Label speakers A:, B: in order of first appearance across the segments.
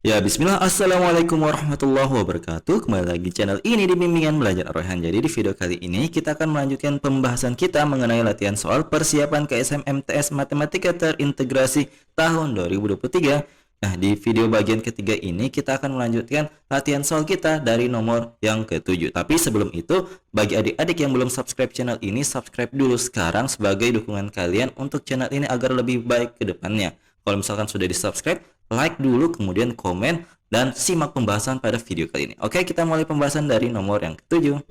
A: Ya, bismillah. Assalamualaikum warahmatullahi wabarakatuh. Kembali lagi di channel ini di Bimbingan Belajar Ar-Rayhan. Jadi di video kali ini kita akan melanjutkan pembahasan kita mengenai latihan soal persiapan KSMMTS Matematika Terintegrasi tahun 2023. Nah, di video bagian ketiga ini kita akan melanjutkan latihan soal kita dari nomor yang ke-7. Tapi sebelum itu, bagi adik-adik yang belum subscribe channel ini, subscribe dulu sekarang sebagai dukungan kalian untuk channel ini agar lebih baik ke depannya. Kalau misalkan sudah di-subscribe, like dulu, kemudian komen, dan simak pembahasan pada video kali ini. Oke, kita mulai pembahasan dari nomor yang ke-7.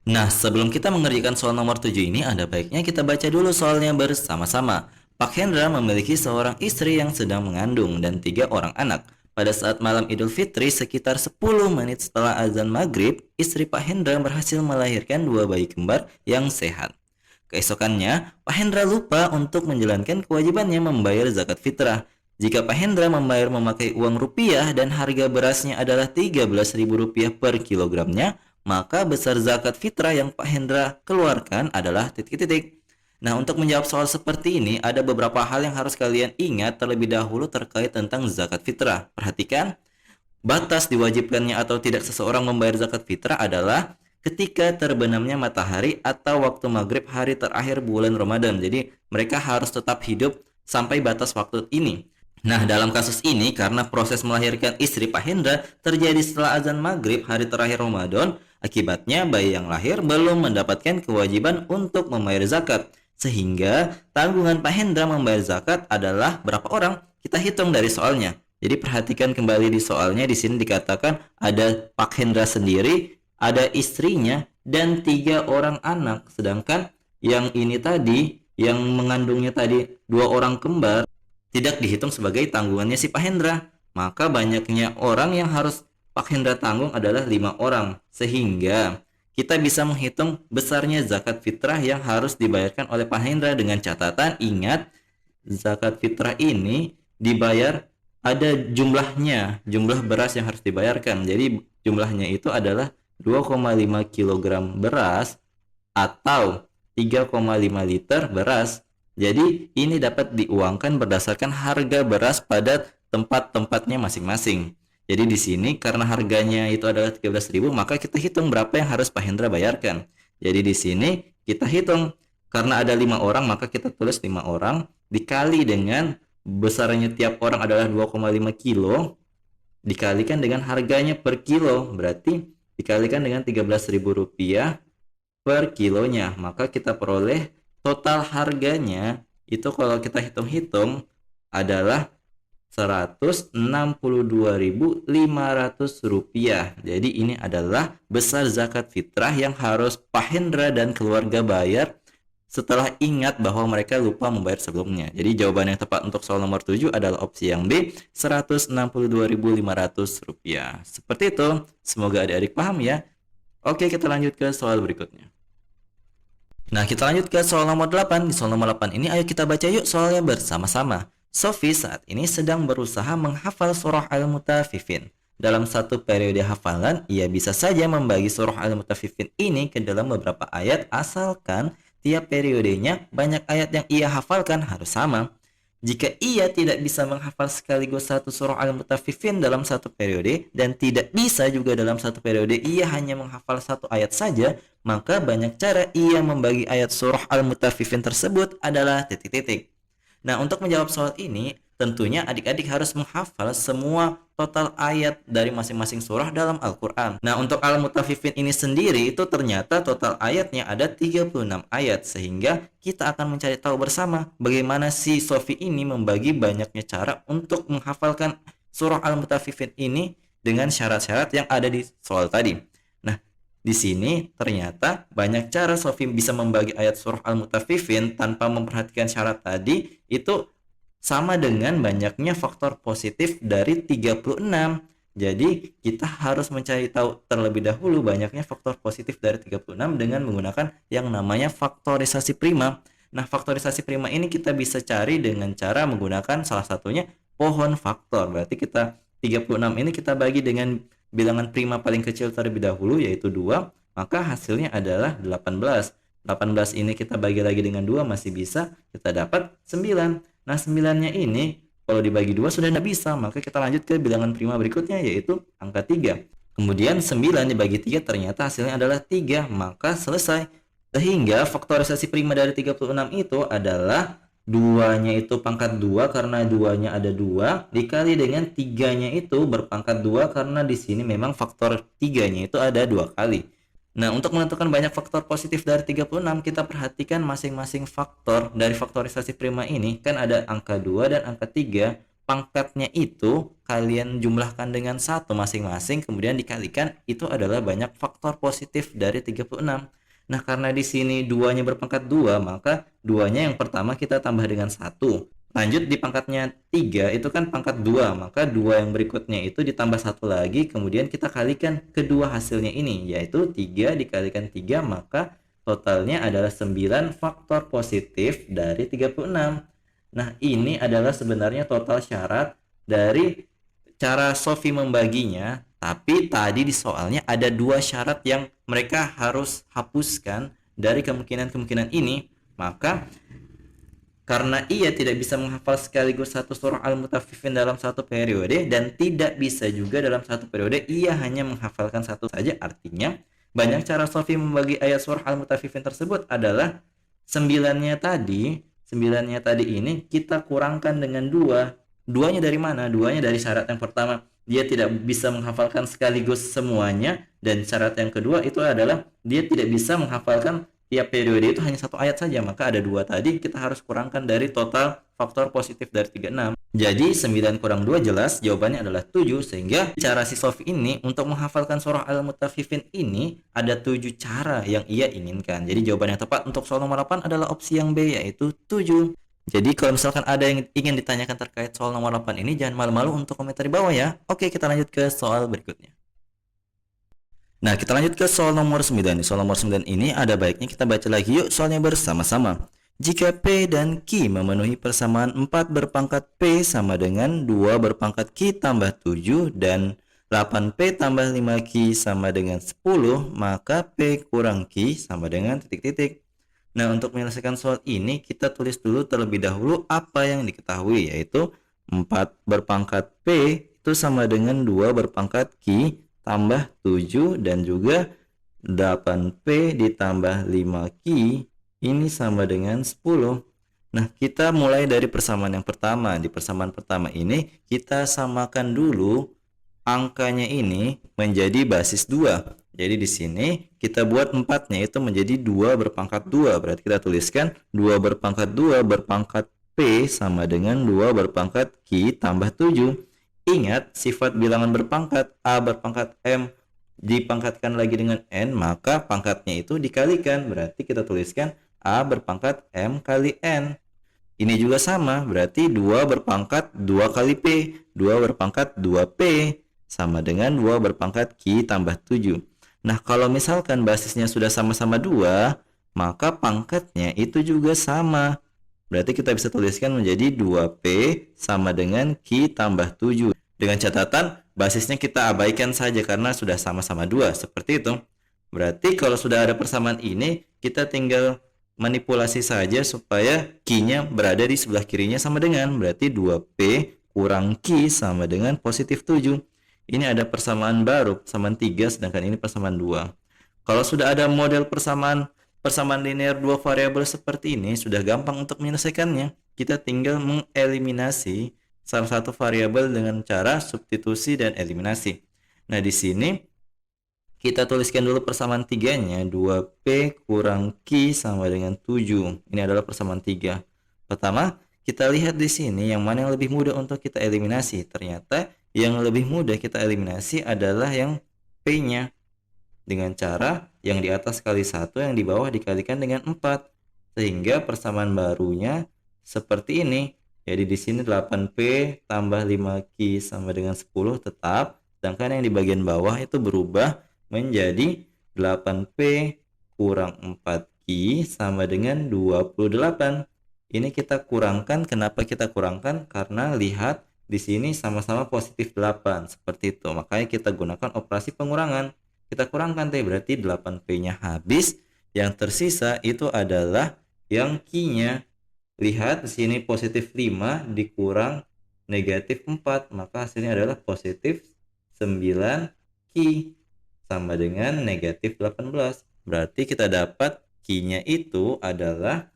A: Nah, sebelum kita mengerjakan soal nomor 7 ini, ada baiknya kita baca dulu soalnya bersama-sama. Pak Hendra memiliki seorang istri yang sedang mengandung dan 3 orang anak. Pada saat malam Idul Fitri, sekitar 10 menit setelah azan maghrib, istri Pak Hendra berhasil melahirkan 2 bayi kembar yang sehat. Keesokannya, Pak Hendra lupa untuk menjalankan kewajibannya membayar zakat fitrah. Jika Pak Hendra membayar memakai uang rupiah dan harga berasnya adalah Rp13.000 per kilogramnya, maka besar zakat fitrah yang Pak Hendra keluarkan adalah titik-titik. Nah, untuk menjawab soal seperti ini, ada beberapa hal yang harus kalian ingat terlebih dahulu terkait tentang zakat fitrah. Perhatikan, batas diwajibkannya atau tidak seseorang membayar zakat fitrah adalah ketika terbenamnya matahari atau waktu maghrib hari terakhir bulan Ramadan. Jadi mereka harus tetap hidup sampai batas waktu ini. Nah, dalam kasus ini karena proses melahirkan istri Pak Hendra terjadi setelah azan maghrib hari terakhir Ramadan, akibatnya bayi yang lahir belum mendapatkan kewajiban untuk membayar zakat. Sehingga tanggungan Pak Hendra membayar zakat adalah berapa orang? Kita hitung dari soalnya. Jadi perhatikan kembali di soalnya, di sini dikatakan ada Pak Hendra sendiri, ada istrinya, dan 3 orang anak. Sedangkan yang ini tadi, yang mengandungnya tadi 2 orang kembar, tidak dihitung sebagai tanggungannya si Pak Hendra. Maka banyaknya orang yang harus Pak Hendra tanggung adalah 5 orang. Sehingga kita bisa menghitung besarnya zakat fitrah yang harus dibayarkan oleh Pak Hendra dengan catatan, ingat, zakat fitrah ini dibayar ada jumlahnya, jumlah beras yang harus dibayarkan. Jadi jumlahnya itu adalah 2,5 kg beras atau 3,5 liter beras. Jadi ini dapat diuangkan berdasarkan harga beras pada tempat-tempatnya masing-masing. Jadi di sini karena harganya itu adalah 13.000, maka kita hitung berapa yang harus Pak Hendra bayarkan. Jadi di sini kita hitung karena ada 5 orang, maka kita tulis 5 orang dikali dengan besarnya tiap orang adalah 2,5 kilo dikalikan dengan harganya per kilo, berarti dikalikan dengan Rp13.000 per kilonya, maka kita peroleh total harganya itu kalau kita hitung-hitung adalah Rp162.500. Jadi ini adalah besar zakat fitrah yang harus Pak Hendra dan keluarga bayar setelah ingat bahwa mereka lupa membayar sebelumnya. Jadi jawaban yang tepat untuk soal nomor 7 adalah opsi yang B, Rp162.500. Seperti itu. Semoga adik-adik paham ya. Oke, kita lanjut ke soal berikutnya. Nah, kita lanjut ke soal nomor 8. Di soal nomor 8 ini ayo kita baca yuk soalnya bersama-sama. Sofi saat ini sedang berusaha menghafal surah Al-Mutaffifin. Dalam satu periode hafalan, ia bisa saja membagi surah Al-Mutaffifin ini ke dalam beberapa ayat asalkan tiap periodenya banyak ayat yang ia hafalkan harus sama. Jika ia tidak bisa menghafal sekaligus satu surah Al-Mutaffifin dalam satu periode dan tidak bisa juga dalam satu periode ia hanya menghafal satu ayat saja, maka banyak cara ia membagi ayat surah Al-Mutaffifin tersebut adalah titik-titik. Nah, untuk menjawab soal ini, tentunya adik-adik harus menghafal semua total ayat dari masing-masing surah dalam Al-Quran. Nah, untuk Al-Mutaffifin ini sendiri itu ternyata total ayatnya ada 36 ayat. Sehingga kita akan mencari tahu bersama bagaimana si Sofi ini membagi banyaknya cara untuk menghafalkan surah Al-Mutaffifin ini dengan syarat-syarat yang ada di soal tadi. Nah, di sini ternyata banyak cara Sofi bisa membagi ayat surah Al-Mutaffifin tanpa memperhatikan syarat tadi itu sama dengan banyaknya faktor positif dari 36. Jadi kita harus mencari tahu terlebih dahulu banyaknya faktor positif dari 36 dengan menggunakan yang namanya faktorisasi prima. Nah, faktorisasi prima ini kita bisa cari dengan cara menggunakan salah satunya pohon faktor. Berarti kita 36 ini kita bagi dengan bilangan prima paling kecil terlebih dahulu yaitu 2, maka hasilnya adalah 18. 18 ini kita bagi lagi dengan 2 masih bisa, kita dapat 9. Nah, 9-nya ini Kalau dibagi 2 sudah tidak bisa, maka kita lanjut ke bilangan prima berikutnya, yaitu angka 3. Kemudian 9 dibagi 3 ternyata hasilnya adalah 3, maka selesai. Sehingga faktorisasi prima dari 36 itu adalah 2-nya itu pangkat 2 karena 2-nya ada 2 dikali dengan 3-nya itu berpangkat 2 karena di sini memang faktor 3-nya itu ada 2 kali. Nah, untuk menentukan banyak faktor positif dari 36, kita perhatikan masing-masing faktor dari faktorisasi prima ini. Kan ada angka 2 dan angka 3. Pangkatnya itu kalian jumlahkan dengan 1 masing-masing, kemudian dikalikan, itu adalah banyak faktor positif dari 36. Nah, karena di sini 2-nya berpangkat 2, maka 2-nya yang pertama kita tambah dengan 1. Lanjut di pangkatnya 3, itu kan pangkat 2, maka 2 yang berikutnya itu ditambah 1 lagi, kemudian kita kalikan kedua hasilnya ini, yaitu 3 dikalikan 3, maka totalnya adalah 9 faktor positif dari 36. Nah, ini adalah sebenarnya total syarat dari cara Sofi membaginya, tapi tadi di soalnya ada 2 syarat yang mereka harus hapuskan dari kemungkinan-kemungkinan ini. Maka karena ia tidak bisa menghafal sekaligus satu surah Al-Mutaffifin dalam satu periode dan tidak bisa juga dalam satu periode ia hanya menghafalkan satu saja, artinya banyak cara Sofi membagi ayat surah Al-Mutaffifin tersebut adalah sembilannya tadi ini kita kurangkan dengan 2. Duanya dari mana? Duanya dari syarat yang pertama, dia tidak bisa menghafalkan sekaligus semuanya, dan syarat yang kedua itu adalah dia tidak bisa menghafalkan tiap periode itu hanya satu ayat saja, maka ada 2 tadi kita harus kurangkan dari total faktor positif dari 36. Jadi 9 kurang 2 jelas jawabannya adalah 7, sehingga cara si Sofi ini untuk menghafalkan surah Al-Mutaffifin ini ada 7 cara yang ia inginkan. Jadi jawaban yang tepat untuk soal nomor 8 adalah opsi yang B, yaitu 7. Jadi kalau misalkan ada yang ingin ditanyakan terkait soal nomor 8 ini, jangan malu-malu untuk komentar di bawah ya. Oke, kita lanjut ke soal berikutnya. Nah, kita lanjut ke soal nomor 9. Soal nomor 9 ini ada baiknya kita baca lagi yuk soalnya bersama-sama. Jika P dan Q memenuhi persamaan 4 berpangkat P sama dengan 2 berpangkat Q tambah 7 dan 8P tambah 5Q sama dengan 10, maka P kurang Q sama dengan titik-titik. Nah, untuk menyelesaikan soal ini kita tulis dulu terlebih dahulu apa yang diketahui, yaitu 4 berpangkat P itu sama dengan 2 berpangkat Q tambah 7 dan juga 8P ditambah 5Q ini sama dengan 10. Nah, kita mulai dari persamaan yang pertama. Di persamaan pertama ini kita samakan dulu angkanya ini menjadi basis 2. Jadi di sini kita buat 4-nya itu menjadi 2 berpangkat 2. Berarti kita tuliskan 2 berpangkat 2 berpangkat P sama dengan 2 berpangkat Q tambah 7. Ingat, sifat bilangan berpangkat A berpangkat M dipangkatkan lagi dengan N, maka pangkatnya itu dikalikan. Berarti kita tuliskan A berpangkat M kali N. Ini juga sama, berarti 2 berpangkat 2 kali P, 2 berpangkat 2P sama dengan 2 berpangkat Q tambah 7. Nah, kalau misalkan basisnya sudah sama-sama 2, maka pangkatnya itu juga sama. Berarti kita bisa tuliskan menjadi 2P sama dengan Q tambah 7. Dengan catatan basisnya kita abaikan saja karena sudah sama-sama 2. Seperti itu. Berarti kalau sudah ada persamaan ini, kita tinggal manipulasi saja supaya Q-nya berada di sebelah kirinya sama dengan. Berarti 2P kurang Q sama dengan positif 7. Ini ada persamaan baru, persamaan 3, sedangkan ini persamaan 2. Kalau sudah ada model persamaan linear dua variabel seperti ini, sudah gampang untuk menyelesaikannya. Kita tinggal mengeliminasi salah satu variabel dengan cara substitusi dan eliminasi. Nah, di sini kita tuliskan dulu persamaan 3-nya, 2P kurang Q sama dengan 7. Ini adalah persamaan 3. Pertama, kita lihat di sini yang mana yang lebih mudah untuk kita eliminasi. Ternyata yang lebih mudah kita eliminasi adalah yang P-nya. Dengan cara yang di atas kali 1, yang di bawah dikalikan dengan 4. Sehingga persamaan barunya seperti ini. Jadi di sini 8P tambah 5Q sama dengan 10 tetap. Sedangkan yang di bagian bawah itu berubah menjadi 8P kurang 4Q sama dengan 28. Ini kita kurangkan. Kenapa kita kurangkan? Karena lihat di sini sama-sama positif 8. Seperti itu. Makanya kita gunakan operasi pengurangan. Kita kurangkan teh, berarti 8P-nya habis. Yang tersisa itu adalah yang Q-nya. Lihat di sini positif 5 dikurang negatif 4, maka hasilnya adalah positif 9 Ki sama dengan negatif 18. Berarti kita dapat Ki-nya itu adalah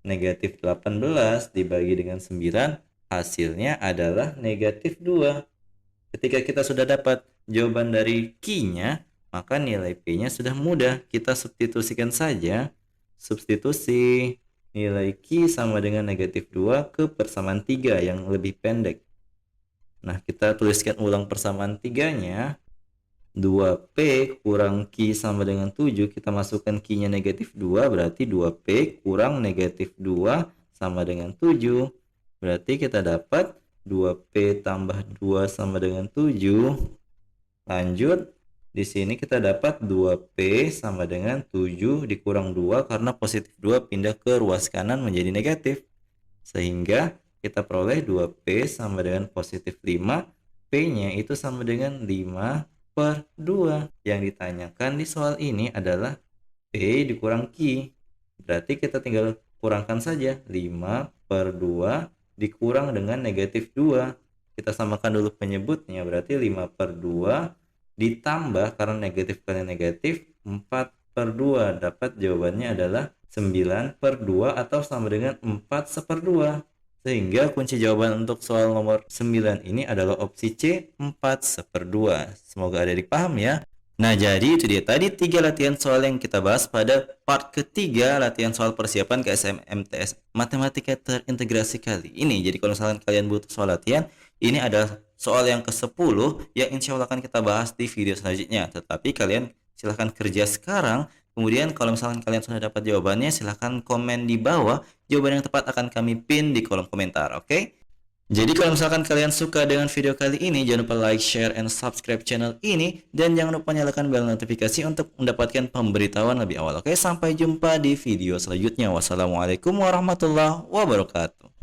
A: negatif 18 dibagi dengan 9, hasilnya adalah negatif 2. Ketika kita sudah dapat jawaban dari Q-nya, maka nilai P-nya sudah mudah. Kita substitusikan saja. Substitusi nilai Q sama dengan negatif 2 ke persamaan 3 yang lebih pendek. Nah, kita tuliskan ulang persamaan 3-nya. 2P kurang Q sama dengan 7. Kita masukkan Q-nya negatif 2, berarti 2P kurang negatif 2 sama dengan 7. Berarti kita dapat 2P tambah 2 sama dengan 7. Lanjut, di sini kita dapat 2P sama dengan 7 dikurang 2 karena positif 2 pindah ke ruas kanan menjadi negatif. Sehingga kita peroleh 2P sama dengan positif 5. P-nya itu sama dengan 5/2. Yang ditanyakan di soal ini adalah P dikurang Q. Berarti kita tinggal kurangkan saja. 5/2 dikurang dengan negatif 2. Kita samakan dulu penyebutnya, berarti 5/2 ditambah karena negatif kali negatif 4/2. Dapat jawabannya adalah 9/2 atau sama dengan 4/2. Sehingga kunci jawaban untuk soal nomor 9 ini adalah opsi C, 4/2. Semoga adik-adik paham ya. Nah, jadi itu dia tadi 3 latihan soal yang kita bahas pada part ketiga latihan soal persiapan ke SMMTS Matematika Terintegrasi kali ini. Jadi kalau misalkan kalian butuh soal latihan, ini adalah soal yang ke-10 yang insya Allah akan kita bahas di video selanjutnya. Tetapi kalian silahkan kerja sekarang. Kemudian kalau misalkan kalian sudah dapat jawabannya, silahkan komen di bawah. Jawaban yang tepat akan kami pin di kolom komentar, oke? Jadi kalau misalkan kalian suka dengan video kali ini, jangan lupa like, share, and subscribe channel ini. Dan jangan lupa nyalakan bel notifikasi untuk mendapatkan pemberitahuan lebih awal, oke? Sampai jumpa di video selanjutnya. Wassalamualaikum warahmatullahi wabarakatuh.